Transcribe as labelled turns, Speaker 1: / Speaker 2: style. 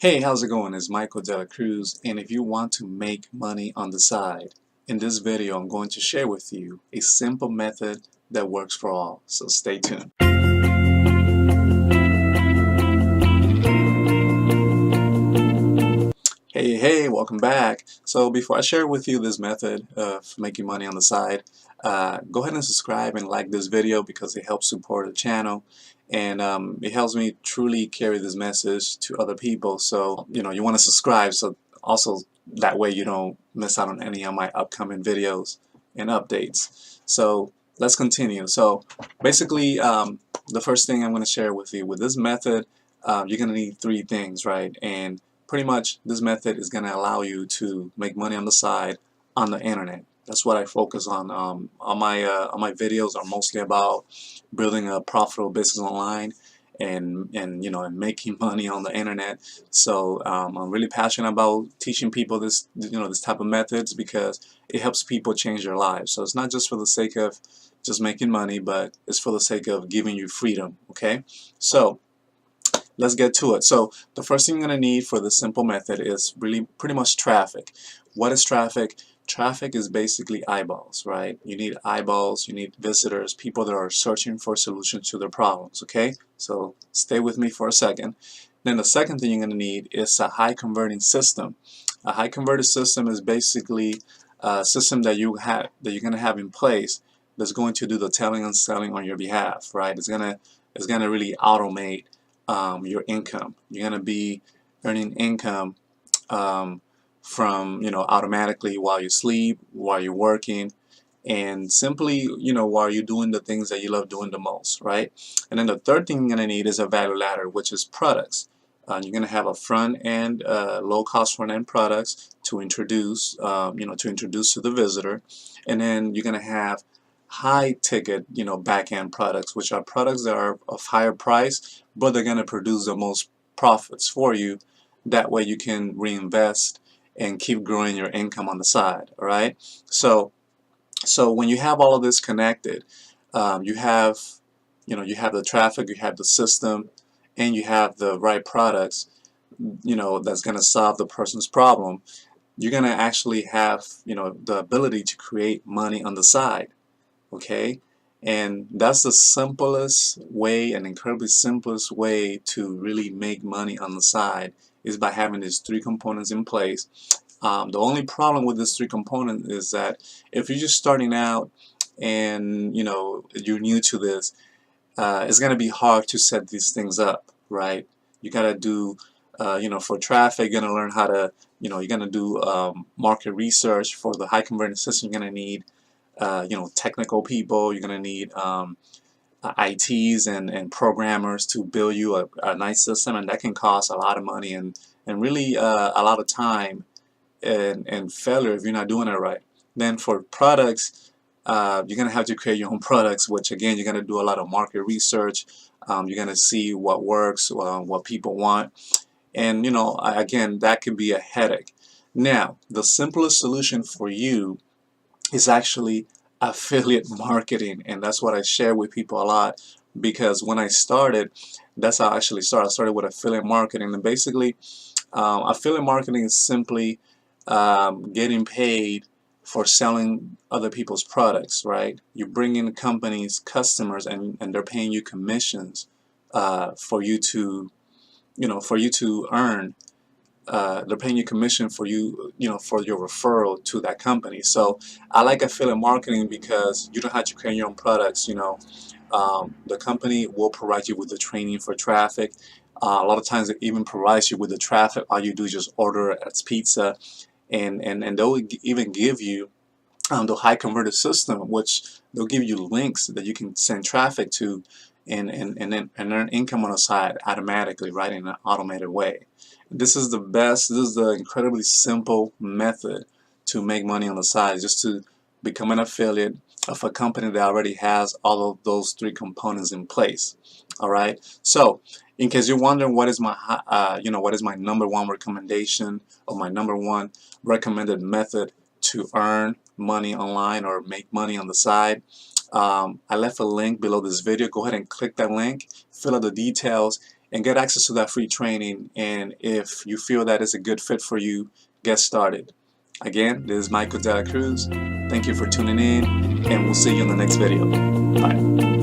Speaker 1: Hey, how's it going? It's Michael Cruz, and if you want to make money on the side, in this video I'm going to share with you a simple method that works for all, so stay tuned. Hey, welcome back. So before I share with you this method of making money on the side, go ahead and subscribe and like this video because it helps support the channel, and it helps me truly carry this message to other people. So you want to subscribe, so also that way you don't miss out on any of my upcoming videos and updates. So let's continue. So basically, the first thing I'm going to share with you with this method, you're going to need three things, right? And pretty much this method is going to allow you to make money on the side on the internet. That's what I focus on. On my videos are mostly about building a profitable business online and making money on the internet. So I'm really passionate about teaching people this type of methods because it helps people change their lives. So it's not just for the sake of just making money, but it's for the sake of giving you freedom. Okay, so let's get to it. So the first thing you're going to need for this simple method is really pretty much traffic. What is traffic? Traffic is basically eyeballs, right? You need eyeballs, you need visitors, people that are searching for solutions to their problems, okay? So stay with me for a second. Then the second thing you're going to need is a high converting system. A high converted system is basically a system that you're going to have in place that's going to do the telling and selling on your behalf, right? It's going to really automate your income. You're going to be earning income from automatically while you sleep, while you're working, and simply while you're doing the things that you love doing the most, right? And then the third thing you're going to need is a value ladder, which is products. You're going to have a front end, low cost front end products to introduce, to introduce to the visitor, and then you're going to have high ticket, back end products, which are products that are of higher price, but they're going to produce the most profits for you. That way you can reinvest and keep growing your income on the side. All right. So when you have all of this connected, you have the traffic, you have the system, and you have the right products, that's going to solve the person's problem. You're going to actually have the ability to create money on the side. Okay, and that's the simplest way, an incredibly simplest way to really make money on the side, is by having these three components in place. The only problem with this three components is that if you're just starting out and you're new to this, it's going to be hard to set these things up, right? You got to do for traffic, you're going to learn how to you're going to do market research. For the high converting system, you're going to need technical people. You're going to need ITs and programmers to build you a nice system, and that can cost a lot of money and really a lot of time and failure if you're not doing it right. Then for products, you're going to have to create your own products, which again, you're going to do a lot of market research. You're going to see what works, what people want, and again, that can be a headache. Now, the simplest solution for you is actually affiliate marketing, and that's what I share with people a lot, because when I started, that's how I actually started. I started with affiliate marketing, and basically affiliate marketing is simply getting paid for selling other people's products, right? You bring in companies, customers, and they're paying you commissions for you to earn. They're paying you commission for for your referral to that company. So I like affiliate marketing because you don't have to create your own products. The company will provide you with the training for traffic. A lot of times it even provides you with the traffic. All you do is just order it as pizza, and they'll even give you the high converted system, which they'll give you links that you can send traffic to and earn income on the side automatically, right, in an automated way. This is the best. This is the incredibly simple method to make money on the side, just to become an affiliate of a company that already has all of those three components in place. All right. So, in case you're wondering what is my what is my number one recommendation, or my number one recommended method to earn money online or make money on the side, I left a link below this video. Go ahead and click that link, fill out the details, and get access to that free training. And if you feel that it's a good fit for you, get started. Again, this is Michael Cruz. Thank you for tuning in, and we'll see you in the next video. Bye.